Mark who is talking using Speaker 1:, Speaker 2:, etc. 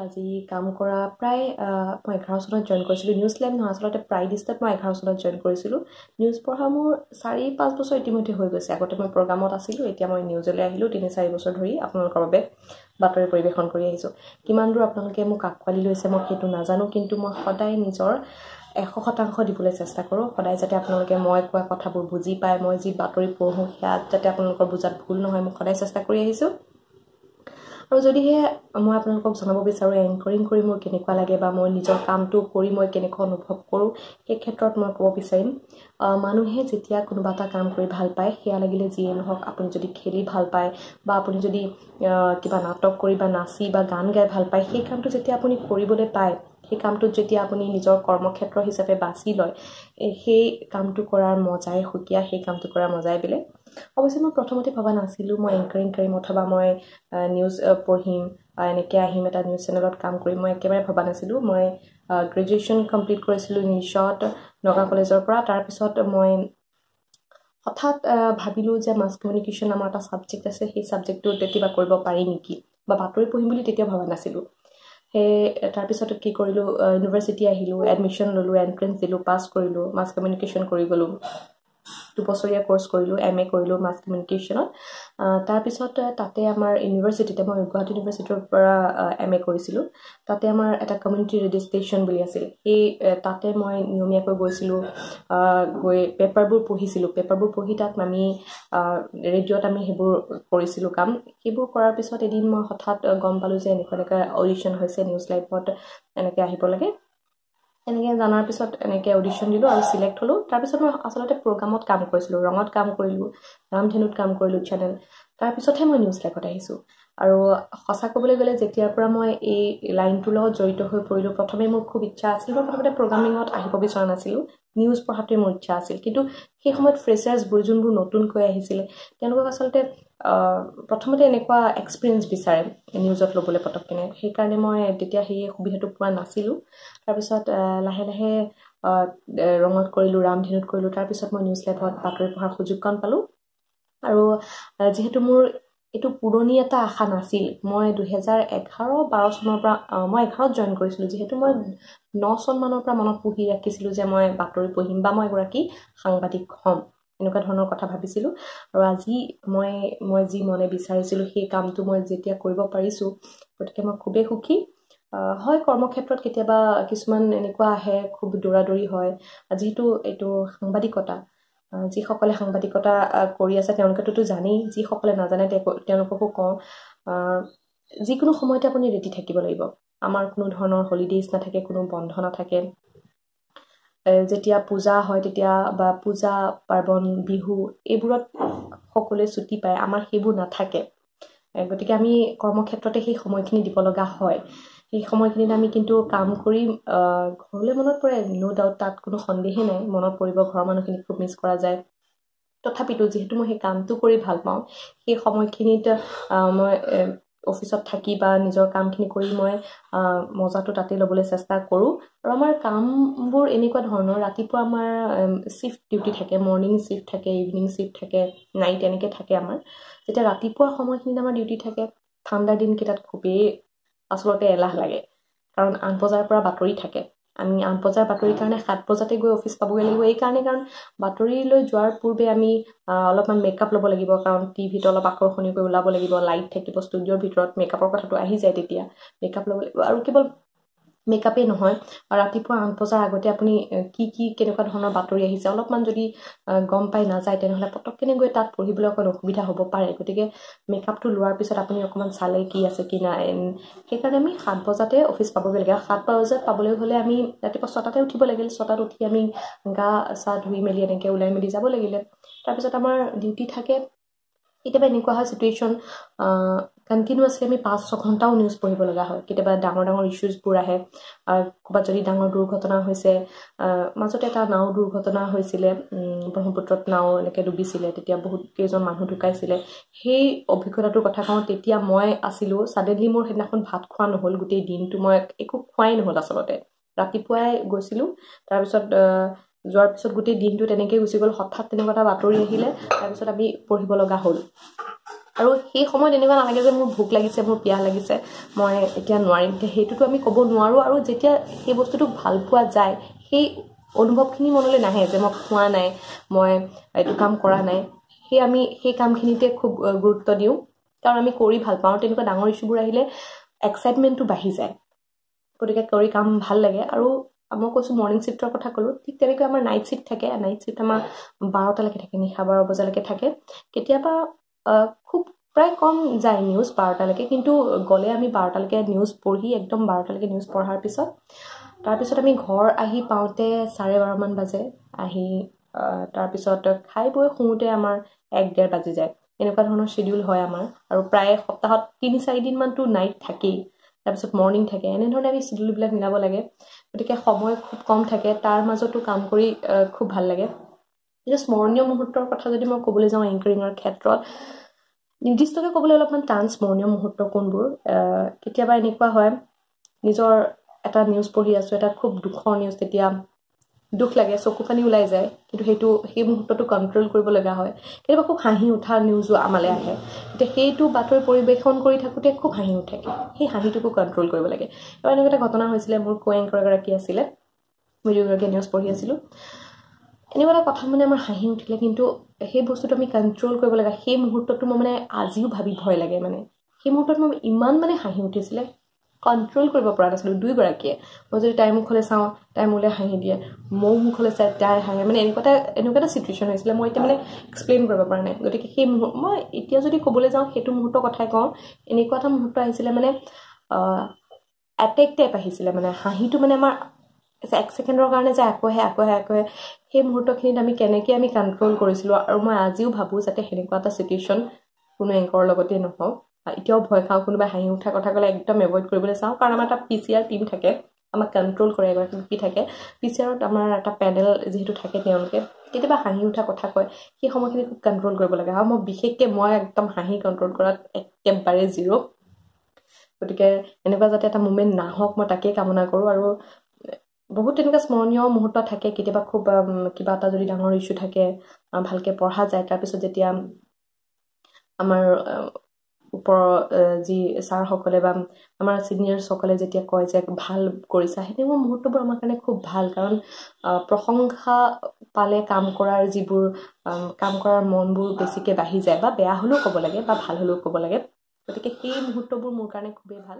Speaker 1: আজি কাম কৰা প্ৰায় মই 11 চনত জইন কৰিছিলোঁ নিউজ লেব নহয় আচলতে প্ৰাইডিষ্টত মই 11 চনত জইন কৰিছিলোঁ নিউজ পঢ়া মোৰ 4-5 বছৰ ইতিমধ্যে হৈ গৈছে আগতে মই প্ৰগ্ৰামত আছিলোঁ এতিয়া মই নিউজলৈ আহিলোঁ 3-4 বছৰ ধৰি আপোনালোকৰ বাবে বাতৰি পৰিৱেশন কৰি আহিছোঁ কিমান দূৰ আপোনালোকে মোক আঁকোৱালি লৈছে মই সেইটো নাজানো কিন্তু মই সদায় নিজৰ 100% দিবলৈ চেষ্টা কৰোঁ সদায় যাতে আপোনালোকে মই কোৱা কথাবোৰ বুজি পায় মই যি বাতৰি পঢ়োঁ সেয়া যাতে আপোনালোকৰ বুজাত ভুল নহয় মই সদায় চেষ্টা কৰি আহিছোঁ আৰু যদিহে মই আপোনালোকক জনাব বিচাৰোঁ এংকৰিং কৰি মোৰ কেনেকুৱা লাগে বা মই নিজৰ কামটো কৰি মই কেনেকুৱা অনুভৱ কৰোঁ সেই ক্ষেত্ৰত মই ক'ব বিচাৰিম মানুহে যেতিয়া কোনোবা এটা কাম কৰি ভাল পায় সেয়া লাগিলে যিয়ে নহওক আপুনি যদি খেলি ভাল পায় বা আপুনি যদি কিবা নাটক কৰি বা নাচি বা গান গাই ভাল পায় সেই কামটো যেতিয়া আপুনি কৰিবলৈ পায় সেই কামটোত যেতিয়া আপুনি নিজৰ কৰ্মক্ষেত্ৰ হিচাপে বাছি লয় সেই কামটো কৰাৰ মজাই সুকীয়া সেই কামটো কৰাৰ মজাই বেলেগ অৱশ্যে মই প্ৰথমতে ভবা নাছিলোঁ মই এংকাৰিং কৰিম অথবা মই নিউজ পঢ়িম এনেকৈ আহিম এটা নিউজ চেনেলত কাম কৰিম মই একেবাৰে ভবা নাছিলোঁ মই গ্ৰেজুৱেশ্যন কমপ্লিট কৰিছিলোঁ নিউজত নগাঁও কলেজৰ পৰা তাৰপিছত মই হঠাৎ ভাবিলোঁ যে মাছ কমিউনিকেশ্যন আমাৰ এটা ছাবজেক্ট আছে সেই ছাবজেক্টটোত কিবা কৰিব পাৰি নেকি বা বাতৰি পঢ়িম বুলি তেতিয়া ভবা নাছিলোঁ সেই তাৰপিছত কি কৰিলোঁ ইউনিভাৰ্চিটি আহিলোঁ এডমিশ্যন ল'লোঁ এণ্ট্ৰেঞ্চ দিলোঁ পাছ কৰিলোঁ মাছ কমিউনিকেশ্যন কৰি গ'লোঁ 2 বছৰীয়া কোৰ্চ কৰিলোঁ MA কৰিলোঁ মাছ কমিউনিকেশ্যনত তাৰপিছত তাতে আমাৰ ইউনিভাৰ্চিটিতে মই গুৱাহাটী ইউনিভাৰ্চিটিৰ পৰা MA কৰিছিলোঁ তাতে আমাৰ এটা কমিউনিটি ৰেডিঅ' ষ্টেচন বুলি আছিল সেই তাতে মই নিয়মীয়াকৈ গৈছিলোঁ গৈ পেপাৰবোৰ পঢ়ি তাত আমি ৰেডিঅ'ত আমি সেইবোৰ কৰিছিলোঁ কাম সেইবোৰ কৰাৰ পিছত এদিন মই হঠাৎ গম পালোঁ যে এনেকুৱা অডিশ্যন হৈছে নিউজ লাইভত এনেকৈ আহিব লাগে এনেকৈ জনাৰ পিছত এনেকৈ অডিশ্যন দিলোঁ আৰু চিলেক্ট হ'লোঁ তাৰপিছত মই আচলতে প্ৰগ্ৰামত কাম কৰিছিলোঁ ৰঙত কাম কৰিলোঁ ৰামধেনুত কাম কৰিলোঁ চেনেল তাৰপিছতহে মই নিউজ লাইভত আহিছোঁ আৰু সঁচা ক'বলৈ গ'লে যেতিয়াৰ পৰা মই এই লাইনটোৰ লগত জড়িত হৈ পৰিলোঁ প্ৰথমে মোৰ খুব ইচ্ছা আছিল মই প্ৰথমতে প্ৰগ্ৰামিঙত আহিব বিচৰা নাছিলোঁ নিউজ পঢ়াটোৱে মোৰ ইচ্ছা আছিল কিন্তু সেই সময়ত ফ্ৰেচাৰ্ছবোৰ যোনবোৰ নতুনকৈ আহিছিলে তেওঁলোকক আচলতে প্ৰথমতে এনেকুৱা এক্সপিৰিয়েঞ্চ বিচাৰে নিউজত ল'বলৈ পটককেনে সেইকাৰণে মই তেতিয়া সেই সুবিধাটো পোৱা নাছিলোঁ তাৰপিছত লাহে লাহে ৰঙত কৰিলোঁ ৰামধেনুত কৰিলোঁ তাৰপিছত মই নিউজ লাইভত বাতৰি পঢ়াৰ সুযোগকণ পালোঁ আৰু যিহেতু মোৰ এইটো পুৰণি এটা আশা নাছিল মই 2011-12 চনৰ পৰা মই 11ত জইন কৰিছিলোঁ যিহেতু মই 9 চনমানৰ পৰা মনত পুহি ৰাখিছিলোঁ যে মই বাতৰি পঢ়িম বা মই এগৰাকী সাংবাদিক হ'ম এনেকুৱা ধৰণৰ কথা ভাবিছিলোঁ আৰু আজি মই যি মনে বিচাৰিছিলোঁ সেই কামটো মই যেতিয়া কৰিব পাৰিছোঁ গতিকে মই খুবেই সুখী হয় কৰ্মক্ষেত্ৰত কেতিয়াবা কিছুমান এনেকুৱা আহে খুব দৌৰাদৌৰি হয় যিহেতু এইটো সাংবাদিকতা যিসকলে সাংবাদিকতা কৰি আছে তেওঁলোকেতো জানেই যিসকলে নাজানে তেওঁলোককো কওঁ যিকোনো সময়তে আপুনি ৰেডি থাকিব লাগিব আমাৰ কোনো ধৰণৰ হলিডেজ নাথাকে কোনো বন্ধ নাথাকে যেতিয়া পূজা হয় তেতিয়া বা পূজা পাৰ্বণ বিহু এইবোৰত সকলোৱে ছুটি পায় আমাৰ সেইবোৰ নাথাকে গতিকে আমি কৰ্মক্ষেত্ৰতে সেই সময়খিনি দিব লগা হয় সেই সময়খিনিত আমি কিন্তু কাম কৰি ঘৰলৈ মনত পৰে নো ডাউট তাত কোনো সন্দেহেই নাই মনত পৰিব ঘৰৰ মানুহখিনিক খুব মিছ কৰা যায় তথাপিতো যিহেতু মই সেই কামটো কৰি ভাল পাওঁ সেই সময়খিনিত মই অফিচত থাকি বা নিজৰ কামখিনি কৰি মই মজাটো তাতে ল'বলৈ চেষ্টা কৰোঁ আৰু আমাৰ কামবোৰ এনেকুৱা ধৰণৰ ৰাতিপুৱা আমাৰ শিফ্ট ডিউটি থাকে মৰ্ণিং শিফ্ট থাকে ইভিনিং শিফ্ট থাকে নাইট এনেকৈ থাকে আমাৰ যেতিয়া ৰাতিপুৱা সময়খিনিত আমাৰ ডিউটি থাকে ঠাণ্ডাৰ দিনকেইটাত খুবেই আচলতে এলাহ লাগে কাৰণ 8 বজাৰ পৰা বাতৰি থাকে আমি 8 বজাৰ বাতৰিৰ কাৰণে 7 বজাতে গৈ অফিচ পাবগৈ লাগিব এইকাৰণে কাৰণ বাতৰিলৈ যোৱাৰ পূৰ্বে আমি অলপমান মেকআপ ল'ব লাগিব কাৰণ টিভিত অলপ আকৰ্ষণীয়কৈ ওলাব লাগিব লাইট থাকিব ষ্টুডিঅ'ৰ ভিতৰত মেকআপৰ কথাটো আহি যায় তেতিয়া মেকআপ ল'ব লাগিব আৰু কেৱল মেকআপেই নহয় ৰাতিপুৱা 8 বজাৰ আগতে আপুনি কি কেনেকুৱা ধৰণৰ বাতৰি আহিছে অলপমান যদি গম পাই নাযায় তেনেহ'লে পটককেনে গৈ তাত পঢ়িবলৈ অকণ অসুবিধা হ'ব পাৰে গতিকে মেকআপটো লোৱাৰ পিছত আপুনি অকণমান চালে কি আছে কি নাই সেইকাৰণে আমি 7 বজাতে অফিচ পাবগৈ লাগে আৰু 7 বজাত পাবলৈ হ'লে আমি ৰাতিপুৱা 6টাতে উঠিব লাগিল 6টাত উঠি আমি গা চা ধুই মেলি এনেকৈ ওলাই মেলি যাব লাগিলে তাৰপিছত আমাৰ ডিউটি থাকে কেতিয়াবা এনেকুৱা হয় চিটুৱেশ্যন কণ্টিনিউৱাছলি আমি 5-6 ঘণ্টাও নিউজ পঢ়িব লগা হয় কেতিয়াবা ডাঙৰ ইছ্যুজবোৰ আহে ক'ৰবাত যদি ডাঙৰ দুৰ্ঘটনা হৈছে মাজতে এটা নাও দুৰ্ঘটনা হৈছিলে ব্ৰহ্মপুত্ৰত নাও এনেকৈ ডুবিছিলে তেতিয়া বহুত কেইজন মানুহ ঢুকাইছিলে সেই অভিজ্ঞতাটোৰ কথা কওঁ তেতিয়া মই আছিলোঁ ছাডেনলি মোৰ সেইদিনাখন ভাত খোৱা নহ'ল গোটেই দিনটো মই একো খোৱাই নহ'ল আচলতে ৰাতিপুৱাই গৈছিলোঁ তাৰপিছত যোৱাৰ পিছত গোটেই দিনটো তেনেকৈ গুচি গ'ল হঠাৎ তেনেকুৱা এটা বাতৰি আহিলে তাৰপিছত আমি পঢ়িব লগা হ'ল আৰু সেই সময়ত এনেকুৱা নালাগে যে মোৰ ভোক লাগিছে মোৰ পিয়াহ লাগিছে মই এতিয়া নোৱাৰিম সেইটোতো আমি ক'ব নোৱাৰোঁ আৰু যেতিয়া সেই বস্তুটো ভাল পোৱা যায় সেই অনুভৱখিনি মনলৈ নাহে যে মই খোৱা নাই মই এইটো কাম কৰা নাই আমি সেই কামখিনিতে খুব গুৰুত্ব দিওঁ কাৰণ আমি কৰি ভাল পাওঁ তেনেকুৱা ডাঙৰ ইছ্যুবোৰ আহিলে এক্সাইটমেণ্টটো বাঢ়ি যায় গতিকে কৰি কাম ভাল লাগে আৰু মই কৈছোঁ মৰ্ণিং শ্বিফ্টৰ কথা ক'লোঁ ঠিক তেনেকৈ আমাৰ নাইট শ্বিফ্ট থাকে নাইট শ্বিফ্ট আমাৰ 12টালৈকে থাকে নিশা 12 বজালৈকে থাকে কেতিয়াবা খুব প্ৰায় কম যায় নিউজ 12টালৈকে কিন্তু গ'লে আমি 12টালৈকে নিউজ পঢ়ি একদম 12টালৈকে নিউজ পঢ়াৰ পিছত তাৰপিছত আমি ঘৰ আহি পাওঁতে 12:30মান বাজে আহি তাৰপিছত খাই বৈ শুওঁতে আমাৰ 1-1:30 বাজি যায় এনেকুৱা ধৰণৰ শ্বেডিউল হয় আমাৰ আৰু প্ৰায় সপ্তাহত 3-4 দিনমানতো নাইট থাকেই তাৰপিছত মৰ্ণিং থাকে এনেধৰণে আমি শ্বেডিউলবিলাক মিলাব লাগে গতিকে সময় খুব কম থাকে তাৰ মাজতো কাম কৰি খুব ভাল লাগে কিন্তু স্মৰণীয় মুহূৰ্তৰ কথা যদি মই ক'বলৈ যাওঁ এংকাৰিঙৰ ক্ষেত্ৰত নিৰ্দিষ্টকৈ ক'বলৈ অলপমান টান স্মৰণীয় মুহূৰ্ত কোনবোৰ কেতিয়াবা এনেকুৱা হয় নিজৰ এটা নিউজ পঢ়ি আছোঁ এটা খুব দুখৰ নিউজ তেতিয়া দুখ লাগে চকু পানী ওলাই যায় কিন্তু সেই মুহূৰ্তটো কণ্ট্ৰল কৰিব লগা হয় কেতিয়াবা খুব হাঁহি উঠা নিউজো আমালৈ আহে এতিয়া সেইটো বাতৰি পৰিৱেশন কৰি থাকোঁতে খুব হাঁহি উঠে সেই হাঁহিটোকো কণ্ট্ৰল কৰিব লাগে আৰু এনেকুৱা এটা ঘটনা হৈছিলে মোৰ কো-এংকৰ এগৰাকী আছিলে মই দুগৰাকীয়ে নিউজ পঢ়ি আছিলোঁ এনেকুৱা এটা কথা মানে আমাৰ হাঁহি উঠিলে কিন্তু সেই বস্তুটো আমি কণ্ট্ৰল কৰিব লাগে সেই মুহূৰ্তটো মই মানে আজিও ভাবি ভয় লাগে মানে সেই মুহূৰ্তত মই ইমান মানে হাঁহি উঠিছিলে কণ্ট্ৰল কৰিব পৰা নাছিলোঁ দুয়োগৰাকীয়ে মই যদি তাইৰ মুখলৈ চাওঁ তাই মোলৈ হাঁহি দিয়ে মোৰ মুখলৈ চাই তাই হাঁহে মানে এনেকুৱা এটা চিটুৱেশ্যন হৈছিলে মই এতিয়া মানে এক্সপ্লেইন কৰিব পৰা নাই গতিকে সেই মই এতিয়া যদি ক'বলৈ যাওঁ সেইটো মুহূৰ্তৰ কথাই কওঁ এনেকুৱা এটা মুহূৰ্ত আহিছিলে মানে এটেক টাইপ আহিছিলে মানে হাঁহিটো মানে আমাৰ 1 ছেকেণ্ডৰ কাৰণে যে আকৌ আহে সেই মুহূৰ্তখিনিত আমি কেনেকৈ আমি কণ্ট্ৰল কৰিছিলোঁ আৰু মই আজিও ভাবোঁ যাতে সেনেকুৱা এটা চিটুৱেশ্যন কোনো এংকৰৰ লগতে নহওক এতিয়াও ভয় খাওঁ কোনোবাই হাঁহি উঠা কথা ক'লে একদম এভইড কৰিবলৈ চাওঁ কাৰণ আমাৰ এটা PCR টীম থাকে আমাক কণ্ট্ৰল কৰে এগৰাকী কি থাকে PCRত আমাৰ এটা পেনেল যিহেতু থাকে তেওঁলোকে কেতিয়াবা হাঁহি উঠা কথা কয় সেই সময়খিনি খুব কণ্ট্ৰল কৰিব লাগে আৰু মই একদম হাঁহি কণ্ট্ৰল কৰাত একেবাৰে 0 গতিকে এনেকুৱা যাতে এটা মুমেণ্ট নাহক মই তাকেই কামনা কৰোঁ আৰু বহুত তেনেকুৱা স্মৰণীয় মুহূৰ্ত থাকে কেতিয়াবা খুব কিবা এটা যদি ডাঙৰ ইছ্যু থাকে ভালকৈ পঢ়া যায় তাৰপিছত যেতিয়া আমাৰ ওপৰৰ যি ছাৰসকলে বা আমাৰ ছিনিয়ৰসকলে যেতিয়া কয় যে ভাল কৰিছা সেনেকুৱা মুহূৰ্তবোৰ আমাৰ কাৰণে খুব ভাল কাৰণ প্ৰশংসা পালে কাম কৰাৰ যিবোৰ কাম কৰাৰ মনবোৰ বেছিকৈ বাঢ়ি যায় বা বেয়া হ'লেও ক'ব লাগে বা ভাল হ'লেও ক'ব লাগে গতিকে সেই মুহূৰ্তবোৰ মোৰ কাৰণে খুবেই ভাল